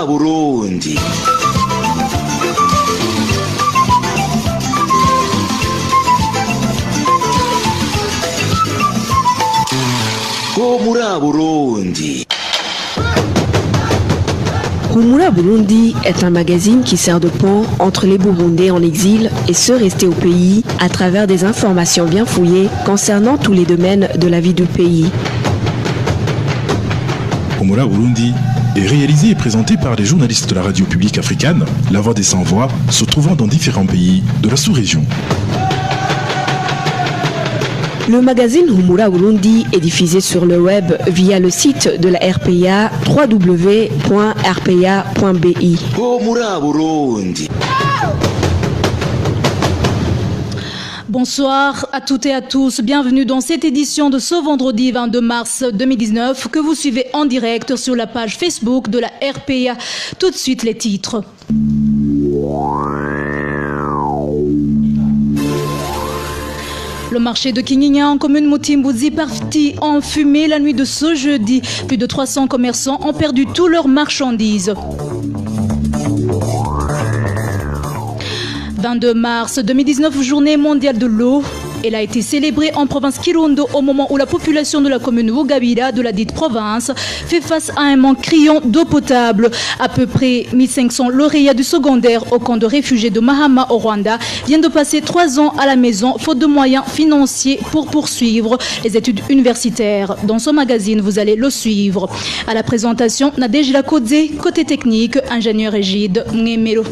Burundi. Humura Burundi. Humura Burundi est un magazine qui sert de pont entre les Burundais en exil et ceux restés au pays à travers des informations bien fouillées concernant tous les domaines de la vie du pays. Humura Burundi est réalisé et présenté par les journalistes de la radio publique africaine, La Voix des Sans-Voix, se trouvant dans différents pays de la sous-région. Le magazine Humura Burundi est diffusé sur le web via le site de la RPA www.rpa.bi. Humura Burundi. Bonsoir à toutes et à tous, bienvenue dans cette édition de ce vendredi 22 mars 2019 que vous suivez en direct sur la page Facebook de la RPA. Tout de suite les titres. Le marché de Kinyinya en commune Mutimbuzi parti en fumée la nuit de ce jeudi. Plus de 300 commerçants ont perdu toutes leurs marchandises. 22 mars 2019, journée mondiale de l'eau. Elle a été célébrée en province Kirundo au moment où la population de la commune Wugabira de la dite province fait face à un manque criant d'eau potable. À peu près 1500 lauréats du secondaire au camp de réfugiés de Mahama au Rwanda viennent de passer 3 ans à la maison faute de moyens financiers pour poursuivre les études universitaires. Dans ce magazine, vous allez le suivre. À la présentation, Nadège Lakodze, côté technique, ingénieur Égide Mwemero.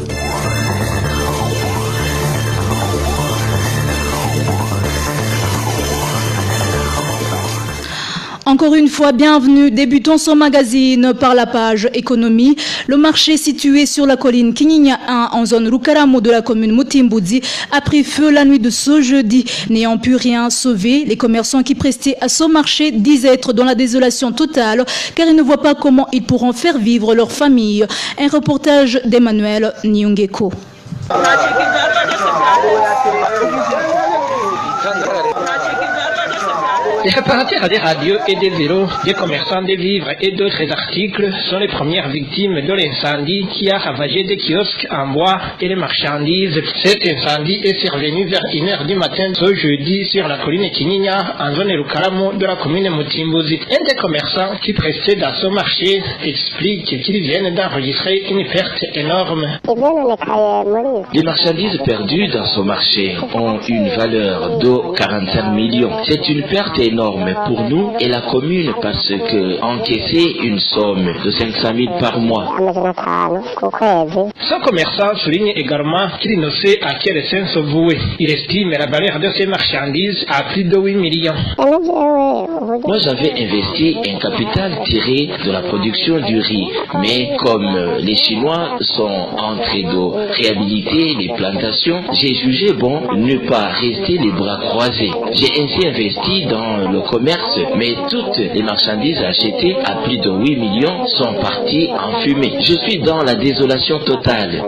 Encore une fois, bienvenue. Débutons ce magazine par la page économie. Le marché situé sur la colline Kinyinya 1 en zone Rukaramo de la commune Mutimbuzi a pris feu la nuit de ce jeudi. N'ayant pu rien sauver, les commerçants qui prestaient à ce marché disent être dans la désolation totale car ils ne voient pas comment ils pourront faire vivre leur famille. Un reportage d'Emmanuel Nyungeko. Les réparateurs des radios et des vélos, des commerçants des vivres et d'autres articles sont les premières victimes de l'incendie qui a ravagé des kiosques en bois et les marchandises. Cet incendie est survenu vers 1h du matin ce jeudi sur la colline Kinyinya en zone Rukaramo de la commune Mutimbuzi. Un des commerçants qui prestait dans ce marché explique qu'ils viennent d'enregistrer une perte énorme. Les marchandises perdues dans ce marché ont une valeur de 45 millions. C'est une perte énorme pour nous et la commune parce que encaisser une somme de 500 000 par mois. Ce commerçant souligne également qu'il ne sait à quel sens se vouer. Il estime la valeur de ces marchandises à plus de 8 millions. Moi j'avais investi un capital tiré de la production du riz, mais comme les Chinois sont en train de réhabiliter les plantations, j'ai jugé bon ne pas rester les bras croisés. J'ai ainsi investi dans le commerce, mais toutes les marchandises achetées à plus de 8 millions sont parties en fumée. Je suis dans la désolation totale.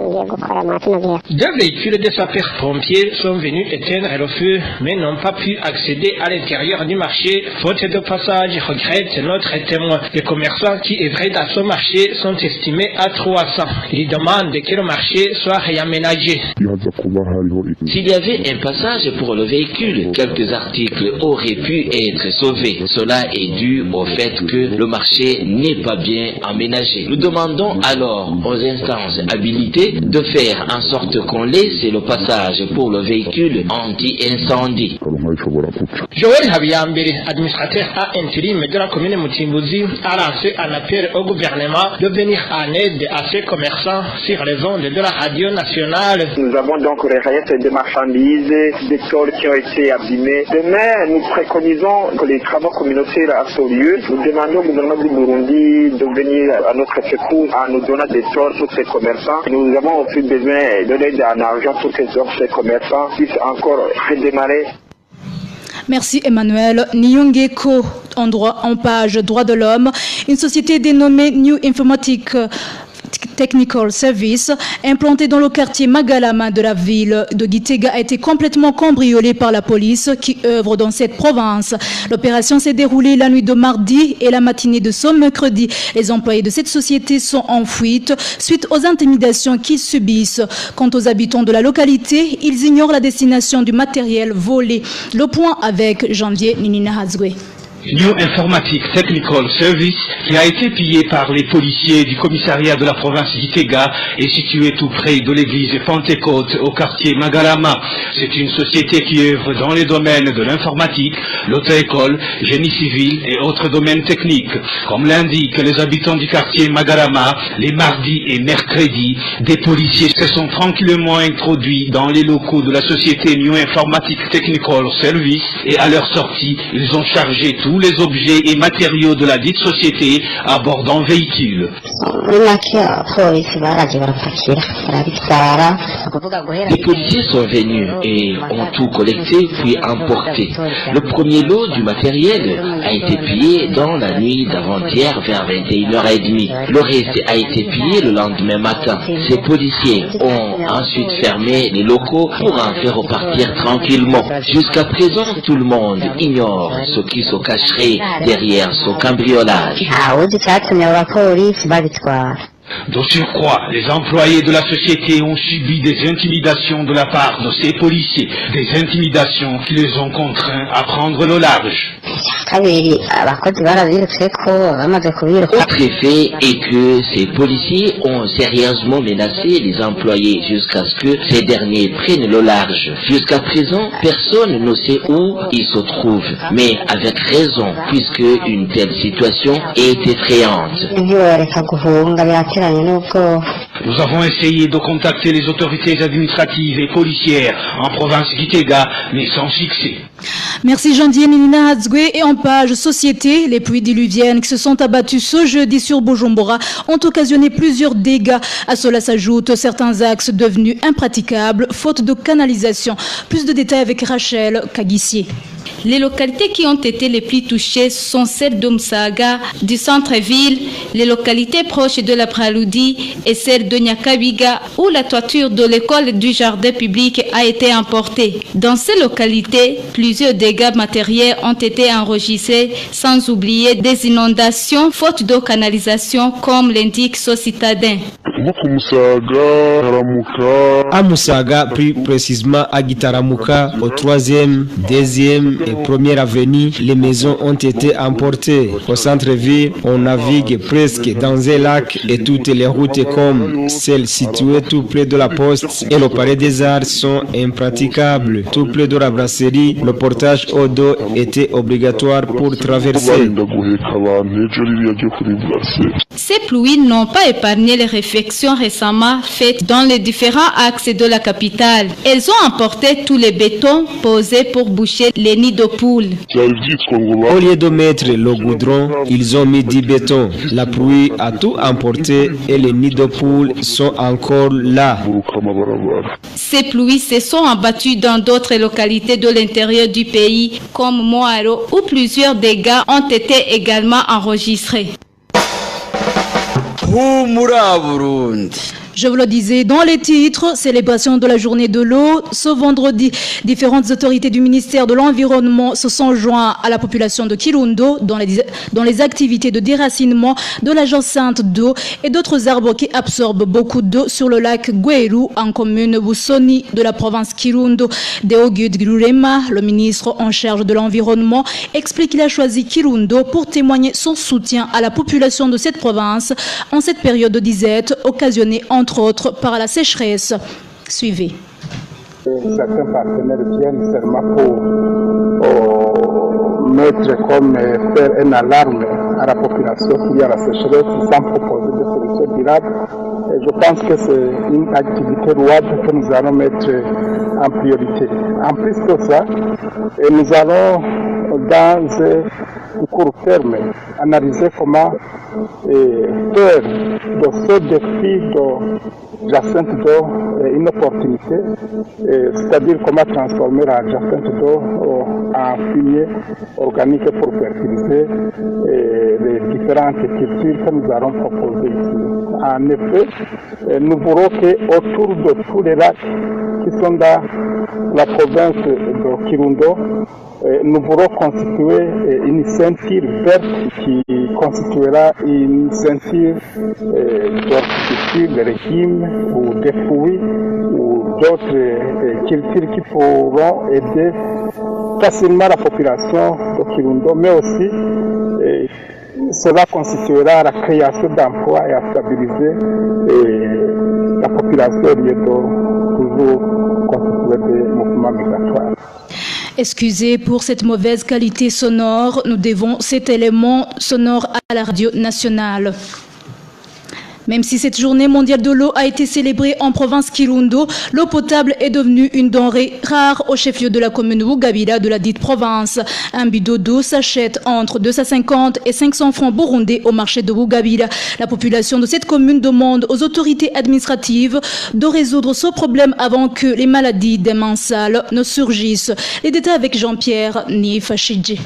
2 véhicules de sapeurs-pompiers sont venus éteindre le feu, mais n'ont pas pu accéder à l'intérieur du marché, faute de passage, regrette notre témoin. Les commerçants qui œuvraient dans ce marché sont estimés à 300. Ils demandent que le marché soit réaménagé. S'il y avait un passage pour le véhicule, quelques articles auraient pu être sauvés. Cela est dû au fait que le marché n'est pas bien aménagé. Nous demandons alors aux instances habilitées de faire en sorte qu'on laisse le passage pour le véhicule anti-incendie. Joël Habiyambere, administrateur à intérim de la commune Mutimbuzi, a lancé un appel au gouvernement de venir en aide à ces commerçants sur les ondes de la radio nationale. Nous avons donc les restes de marchandises, des tôles qui ont été abîmées. Demain, nous préconisons que les travaux communautaires aient lieu. Nous demandons au gouvernement du Burundi de venir à notre secours en nous donnant des tôles pour ces commerçants. Nous avons aussi besoin de l'aide en argent pour que ces commerçants puissent encore redémarrer. Merci Emmanuel Nyungeko. En page droit de l'homme, une société dénommée New Informatic Technical Service, implanté dans le quartier Magalama de la ville de Gitega, a été complètement cambriolé par la police qui œuvre dans cette province. L'opération s'est déroulée la nuit de mardi et la matinée de ce mercredi. Les employés de cette société sont en fuite suite aux intimidations qu'ils subissent. Quant aux habitants de la localité, ils ignorent la destination du matériel volé. Le point avec Janvier Ninina Hazwe. New Informatic Technical Service, qui a été pillé par les policiers du commissariat de la province d'Itega, est situé tout près de l'église Pentecôte au quartier Magalama. C'est une société qui œuvre dans les domaines de l'informatique, l'auto-école, génie civil et autres domaines techniques. Comme l'indiquent les habitants du quartier Magalama, les mardis et mercredis, des policiers se sont tranquillement introduits dans les locaux de la société New Informatic Technical Service et à leur sortie, ils ont chargé tous les objets et matériaux de la dite société à bord d'un véhicule. Les policiers sont venus et ont tout collecté puis emporté. Le premier lot du matériel a été pillé dans la nuit d'avant-hier vers 21h30. Le reste a été pillé le lendemain matin. Ces policiers ont ensuite fermé les locaux pour en faire repartir tranquillement. Jusqu'à présent, tout le monde ignore ce qui se cacherait derrière ce cambriolage. De surcroît, les employés de la société ont subi des intimidations de la part de ces policiers, des intimidations qui les ont contraints à prendre le large. Autre effet est que ces policiers ont sérieusement menacé les employés jusqu'à ce que ces derniers prennent le large. Jusqu'à présent, personne ne sait où ils se trouvent, mais avec raison, puisque une telle situation est effrayante. Nous avons essayé de contacter les autorités administratives et policières en province d'Itega, mais sans succès. Merci Janvier Nina Hatzgwe. Et en page société, les pluies diluviennes qui se sont abattues ce jeudi sur Bujumbura ont occasionné plusieurs dégâts. À cela s'ajoutent certains axes devenus impraticables faute de canalisation. Plus de détails avec Rachel Kagissier. Les localités qui ont été les plus touchées sont celles d'Omsaga, du centre-ville, les localités proches de la Praloudi et celles de Nyakabiga où la toiture de l'école du jardin public a été emportée. Dans ces localités, plusieurs dégâts matériels ont été enregistrés, sans oublier des inondations faute de canalisation comme l'indique ce citadin. À Moussaga, plus précisément à Gitaramuka, au 3e, 2e et 1er avenue, les maisons ont été emportées. Au centre-ville, on navigue presque dans un lac et toutes les routes comme celles situées tout près de la poste et le palais des arts sont impraticables. Tout près de la brasserie, le portage au dos était obligatoire pour traverser. Ces pluies n'ont pas épargné les réflexions récemment faites dans les différents axes de la capitale. Elles ont emporté tous les bétons posés pour boucher les nids de poules. Au lieu de mettre le goudron, ils ont mis du béton. La pluie a tout emporté et les nids de poules sont encore là. Ces pluies se sont abattues dans d'autres localités de l'intérieur du pays, comme Moaro, où plusieurs dégâts ont été également enregistrés. Je vous le disais dans les titres, célébration de la journée de l'eau. Ce vendredi, différentes autorités du ministère de l'Environnement se sont joints à la population de Kirundo dans les activités de déracinement de la jacinthe d'eau et d'autres arbres qui absorbent beaucoup d'eau sur le lac Gweru en commune Busoni de la province Kirundo. Deogud Grurema, le ministre en charge de l'environnement, explique qu'il a choisi Kirundo pour témoigner son soutien à la population de cette province en cette période de disette occasionnée entre autres par la sécheresse. Suivez. Certains partenaires viennent seulement pour mettre comme faire une alarme à la population qu'il y a la sécheresse sans proposer des solutions durables. Et je pense que c'est une activité louable que nous allons mettre en priorité. En plus de ça, nous allons dans un court terme analyser comment faire de ce défi de jacinthe d'eau une opportunité, c'est-à-dire comment transformer la jacinthe d'eau en fumier organique pour fertiliser les différentes cultures que nous allons proposer ici. En effet, nous verrons qu'autour de tous les lacs qui sont dans la province de Kirundo, nous pourrons constituer une ceinture verte qui constituera une ceinture d'horticulture, de légumes ou de fruits ou d'autres cultures qui pourront aider facilement la population de Kirundo, mais aussi cela constituera la création d'emplois et à stabiliser la population au lieu de toujours constituer des mouvements migratoires. Excusez pour cette mauvaise qualité sonore, nous devons cet élément sonore à la radio nationale. Même si cette journée mondiale de l'eau a été célébrée en province Kirundo, l'eau potable est devenue une denrée rare au chef-lieu de la commune Bugabira de la dite province. Un bidon d'eau s'achète entre 250 et 500 francs burundais au marché de Bugabira. La population de cette commune demande aux autorités administratives de résoudre ce problème avant que les maladies des mains sales ne surgissent. Les détails avec Jean-Pierre Nifachidji.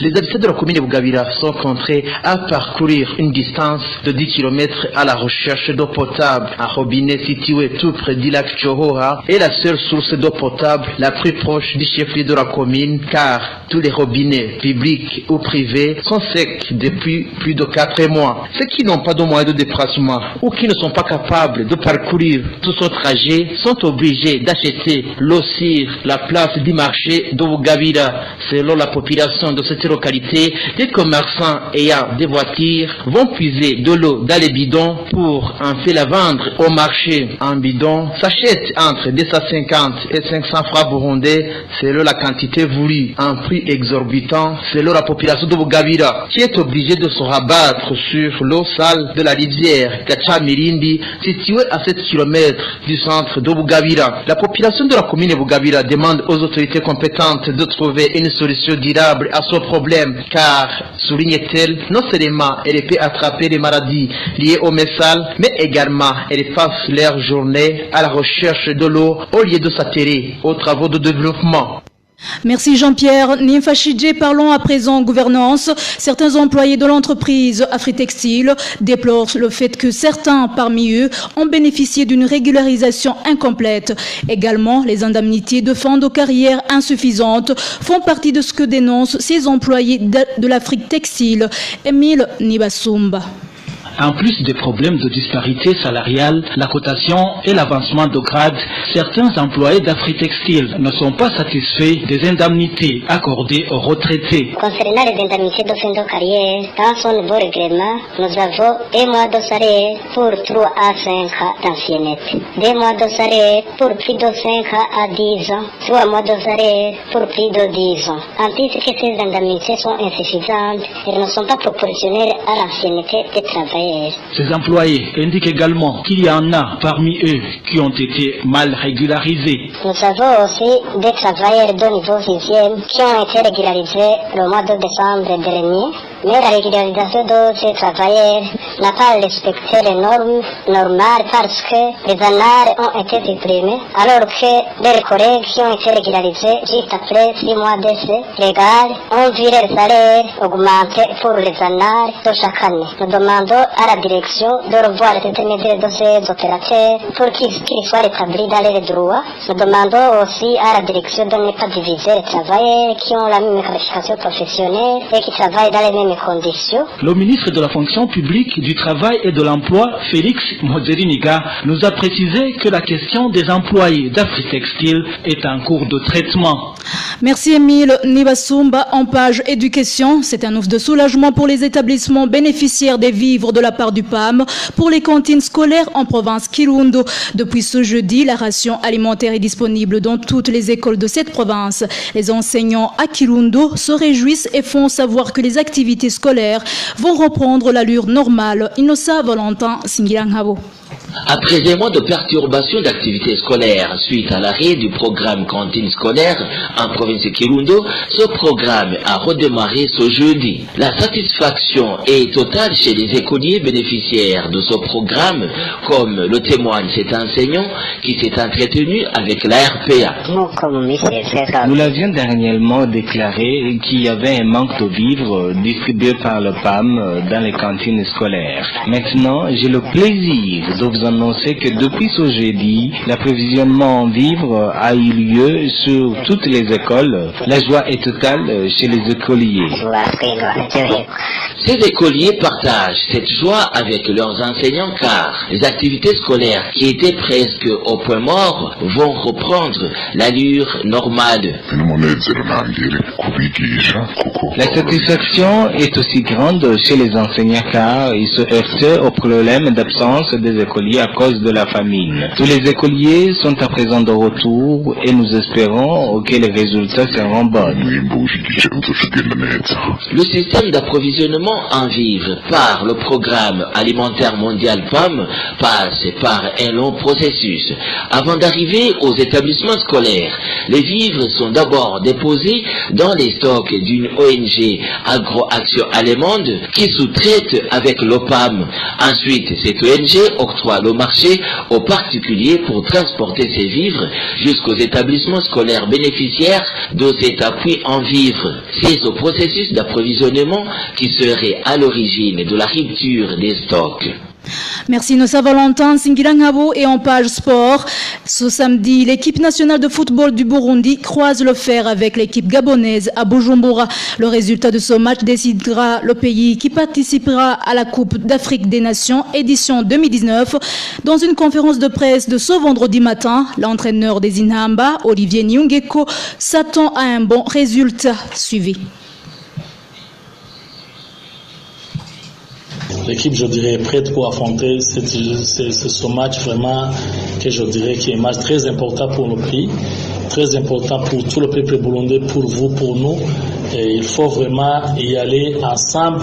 Les habitants de la commune de Bugabira sont contraints à parcourir une distance de 10 km à la recherche d'eau potable. Un robinet situé tout près du lac Chohora est la seule source d'eau potable la plus proche du chef-lieu de la commune, car tous les robinets, publics ou privés, sont secs depuis plus de 4 mois. Ceux qui n'ont pas de moyens de déplacement ou qui ne sont pas capables de parcourir tout ce trajet sont obligés d'acheter l'eau sur la place du marché de Bugabira. Selon la population de cette localité, les commerçants ayant des voitures vont puiser de l'eau dans les bidons pour en fait la vendre au marché. Un bidon s'achète entre 250 et 500 francs burundais selon la quantité voulue. Un prix exorbitant selon la population de Bugabira qui est obligée de se rabattre sur l'eau sale de la rivière Gachamirindi située à 7 km du centre de Bugabira. La population de la commune de Bugabira demande aux autorités compétentes de trouver une solution durable à ce problème, car, souligne-t-elle, non seulement elle peut attraper les maladies liées aux mains sales, mais également elle passe leur journée à la recherche de l'eau au lieu de s'atterrer aux travaux de développement. Merci Jean-Pierre Nimfachidje. Parlons à présent gouvernance. Certains employés de l'entreprise Afritextile déplorent le fait que certains parmi eux ont bénéficié d'une régularisation incomplète. Également, les indemnités de fin de carrière insuffisantes font partie de ce que dénoncent ces employés de l'Afritextile. Émile Nibasumba. En plus des problèmes de disparité salariale, la cotation et l'avancement de grade, certains employés d'Afritextile ne sont pas satisfaits des indemnités accordées aux retraités. Concernant les indemnités de fin de carrière, dans son nouveau règlement, nous avons 2 mois de salaire pour 3 à 5 ans d'ancienneté, 2 mois de salaire pour plus de 5 à 10 ans, 3 mois de salaire pour plus de 10 ans. En plus que ces indemnités sont insuffisantes, elles ne sont pas proportionnelles à l'ancienneté des travailleurs. Ces employés indiquent également qu'il y en a parmi eux qui ont été mal régularisés. Nous avons aussi des travailleurs de niveau 6e qui ont été régularisés le mois de décembre dernier, mais la régularisation de ces travailleurs n'a pas respecté les normes normales parce que les annales ont été supprimés, alors que leurs collègues qui ont été régularisés juste après 6 mois d'essai légal ont vu leur salaire augmenter pour les annales de chaque année. Nous demandons à la direction de revoir les intermédiaires de ces opérateurs pour qu'ils soient rétablis dans les droits. Nous demandons aussi à la direction de ne pas diviser les travailleurs qui ont la même qualification professionnelle et qui travaillent dans les mêmes conditions. Le ministre de la fonction publique, du travail et de l'emploi, Félix Mozeriniga, nous a précisé que la question des employés d'Afritextile est en cours de traitement. Merci Émile Nibasumba. En page éducation, c'est un ouf de soulagement pour les établissements bénéficiaires des vivres de la part du PAM pour les cantines scolaires en province Kirundo. Depuis ce jeudi, la ration alimentaire est disponible dans toutes les écoles de cette province. Les enseignants à Kirundo se réjouissent et font savoir que les activités scolaires vont reprendre l'allure normale. Innocent Valentin Singilanghabo. Après un mois de perturbation d'activités scolaires suite à l'arrêt du programme cantine scolaire en province de Kirundo, ce programme a redémarré ce jeudi. La satisfaction est totale chez les écoliers bénéficiaires de ce programme, comme le témoigne cet enseignant qui s'est entretenu avec la RPA. Nous l'avions dernièrement déclaré qu'il y avait un manque de vivres distribués par le PAM dans les cantines scolaires. Maintenant, j'ai le plaisir de vous annoncer que depuis ce jeudi, l'approvisionnement en vivres a eu lieu sur toutes les écoles. La joie est totale chez les écoliers. Ces écoliers partagent cette joie avec leurs enseignants car les activités scolaires qui étaient presque au point mort vont reprendre l'allure normale. La satisfaction est aussi grande chez les enseignants car ils se heurtaient au problème d'absence des écoliers à cause de la famine. Tous les écoliers sont à présent de retour et nous espérons que les résultats seront bons. Le système d'approvisionnement en vivres par le programme alimentaire mondial PAM passe par un long processus. Avant d'arriver aux établissements scolaires, les vivres sont d'abord déposés dans les stocks d'une ONG Agroaction allemande qui sous-traite avec le PAM. Ensuite, cette ONG octroie le marché aux particuliers pour transporter ces vivres jusqu'aux établissements scolaires bénéficiaires de cet appui en vivres. C'est ce processus d'approvisionnement qui serait à l'origine de la rupture des stocks. Merci Nossa Valentin Singirangabo. Et en page sport, ce samedi, l'équipe nationale de football du Burundi croise le fer avec l'équipe gabonaise à Bujumbura. Le résultat de ce match décidera le pays qui participera à la Coupe d'Afrique des Nations édition 2019. Dans une conférence de presse de ce vendredi matin, l'entraîneur des Inhamba, Olivier Nyungeko, s'attend à un bon résultat. Suivi. L'équipe, je dirais, est prête pour affronter ce match vraiment que je dirais qui est un match très important pour le pays, très important pour tout le peuple burundais, pour vous, pour nous. Et il faut vraiment y aller ensemble.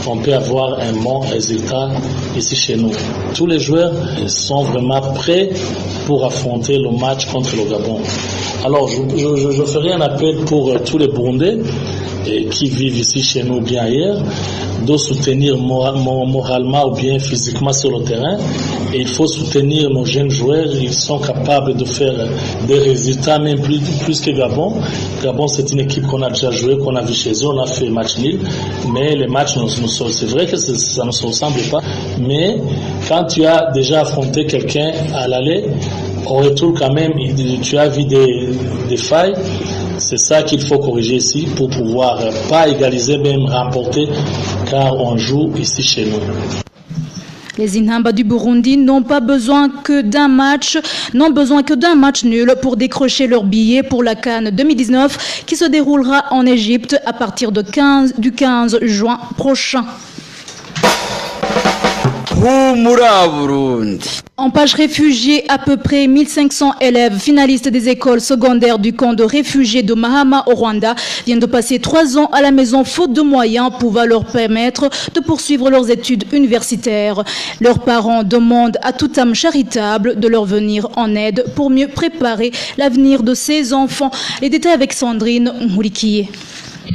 On peut avoir un bon résultat ici chez nous. Tous les joueurs sont vraiment prêts pour affronter le match contre le Gabon. Alors, je ferai un appel pour tous les Burundais qui vivent ici chez nous ou bien ailleurs, de soutenir moralement ou bien physiquement sur le terrain. Et il faut soutenir nos jeunes joueurs. Ils sont capables de faire des résultats, même plus que Gabon. Gabon, c'est une équipe qu'on a déjà joué, qu'on a vu chez eux. On a fait match nul. Mais les matchs, c'est vrai que ça ne se ressemble pas. Mais quand tu as déjà affronté quelqu'un à l'aller, au retour quand même, tu as vu des failles. C'est ça qu'il faut corriger ici pour pouvoir pas égaliser, même remporter, car on joue ici chez nous. Les Inhamba du Burundi n'ont besoin que d'un match nul pour décrocher leur billet pour la CAN 2019 qui se déroulera en Égypte à partir du 15 juin prochain. En page réfugiés, à peu près 1500 élèves finalistes des écoles secondaires du camp de réfugiés de Mahama au Rwanda viennent de passer 3 ans à la maison faute de moyens pouvant leur permettre de poursuivre leurs études universitaires. Leurs parents demandent à toute âme charitable de leur venir en aide pour mieux préparer l'avenir de ces enfants. Les détails avec Sandrine Mourikié.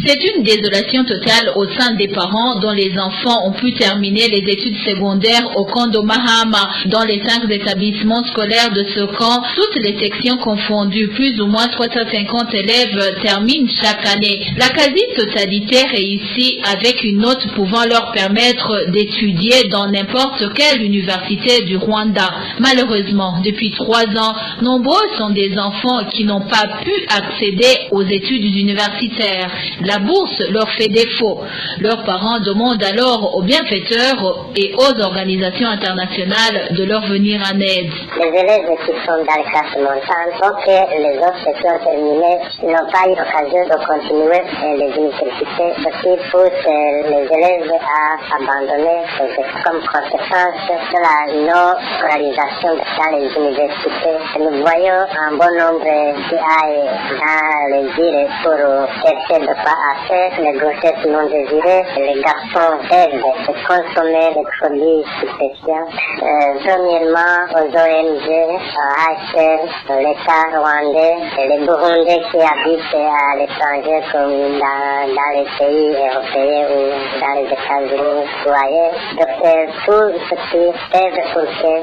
C'est une désolation totale au sein des parents dont les enfants ont pu terminer les études secondaires au camp de Mahama. Dans les 5 établissements scolaires de ce camp, toutes les sections confondues, plus ou moins 350 élèves terminent chaque année. La quasi-totalité réussit avec une note pouvant leur permettre d'étudier dans n'importe quelle université du Rwanda. Malheureusement, depuis 3 ans, nombreux sont des enfants qui n'ont pas pu accéder aux études universitaires. La bourse leur fait défaut. Leurs parents demandent alors aux bienfaiteurs et aux organisations internationales de leur venir en aide. Les élèves qui sont dans les classes montantes, donc les autres qui ont terminé, n'ont pas eu l'occasion de continuer les universités, ce qui pousse les élèves à abandonner comme conséquence de la non-scolarisation dans les universités. Nous voyons un bon nombre qui aillent dans les villes pour chercher de quoi à faire, les grossesses non désirées, les garçons rêvent de consommer les produits stupéfiants. Premièrement, aux ONG, HCR, l'État rwandais, et les Burundais qui habitent à l'étranger comme dans les pays européens ou dans les États-Unis ou ailleurs, de faire tout ce qui aide pour que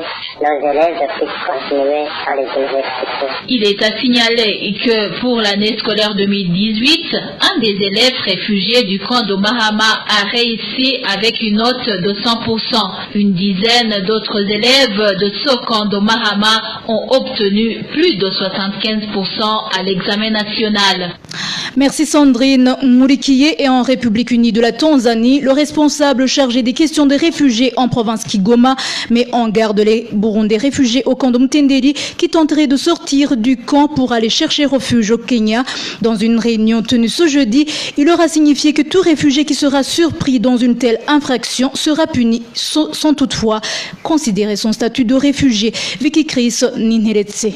nos élèves puissent continuer à les universités. Il est à signaler que pour l'année scolaire 2018, un des élèves réfugiés du camp de Mahama a réussi avec une note de 100%. Une dizaine d'autres élèves de ce camp de Mahama ont obtenu plus de 75% à l'examen national. Merci Sandrine. Murikiye est en République unie de la Tanzanie. Le responsable chargé des questions des réfugiés en province Kigoma met en garde les Burundais réfugiés au camp de Mtendeli qui tenteraient de sortir du camp pour aller chercher refuge au Kenya. Dans une réunion tenue ce jeudi, il leur a signifié que tout réfugié qui sera surpris dans une telle infraction sera puni sans toutefois considérer son statut de réfugié. Vicky Chris Ninheretse.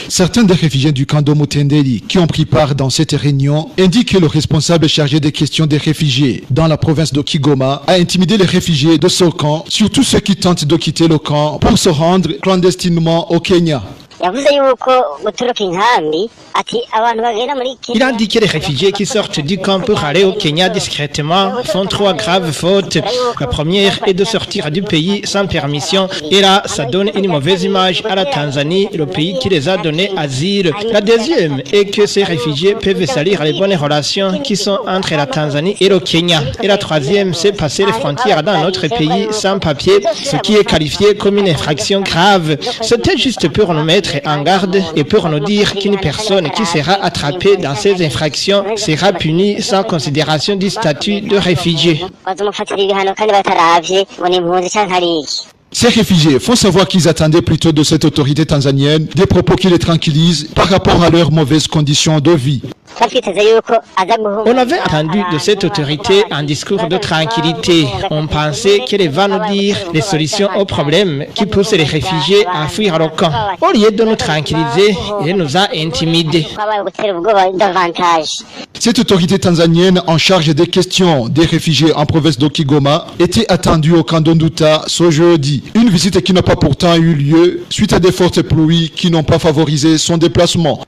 Certains des réfugiés du camp de Mutendeli qui ont pris part dans cette réunion indiquent que le responsable chargé des questions des réfugiés dans la province de Kigoma a intimidé les réfugiés de ce camp, surtout ceux qui tentent de quitter le camp pour se rendre clandestinement au Kenya. Il a indiqué les réfugiés qui sortent du camp pour aller au Kenya discrètement font trois graves fautes. La première est de sortir du pays sans permission et là, ça donne une mauvaise image à la Tanzanie, le pays qui les a donné asile. La deuxième est que ces réfugiés peuvent salir les bonnes relations qui sont entre la Tanzanie et le Kenya. Et la troisième, c'est passer les frontières dans notre pays sans papier, ce qui est qualifié comme une infraction grave. C'était juste pour nous mettre en garde et pour nous dire qu'une personne qui sera attrapée dans ces infractions sera punie sans considération du statut de réfugié. Ces réfugiés font savoir qu'ils attendaient plutôt de cette autorité tanzanienne des propos qui les tranquillisent par rapport à leurs mauvaises conditions de vie. On avait attendu de cette autorité un discours de tranquillité. On pensait qu'elle va nous dire les solutions aux problèmes qui poussent les réfugiés à fuir le camp. Au lieu de nous tranquilliser, elle nous a intimidés. Cette autorité tanzanienne en charge des questions des réfugiés en province de Kigoma était attendue au camp d'Onduta ce jeudi. Une visite qui n'a pas pourtant eu lieu suite à des fortes pluies qui n'ont pas favorisé son déplacement.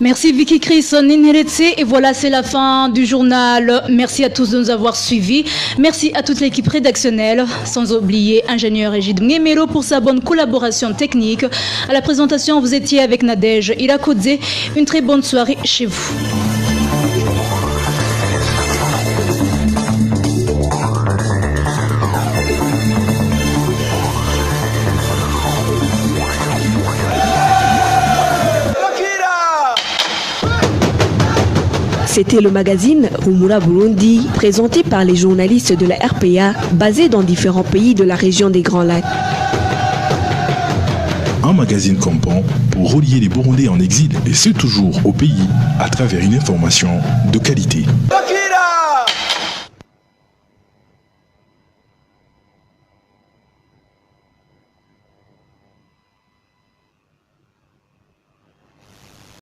Merci Vicky Chris Ninheretse. Et voilà, c'est la fin du journal. Merci à tous de nous avoir suivis. Merci à toute l'équipe rédactionnelle, sans oublier ingénieur Egide Ngemelo pour sa bonne collaboration technique. À la présentation, vous étiez avec Nadège Irakodze. Une très bonne soirée chez vous. C'était le magazine Humura Burundi, présenté par les journalistes de la RPA, basés dans différents pays de la région des Grands Lacs. Un magazine campant pour relier les Burundais en exil, et ce toujours au pays, à travers une information de qualité.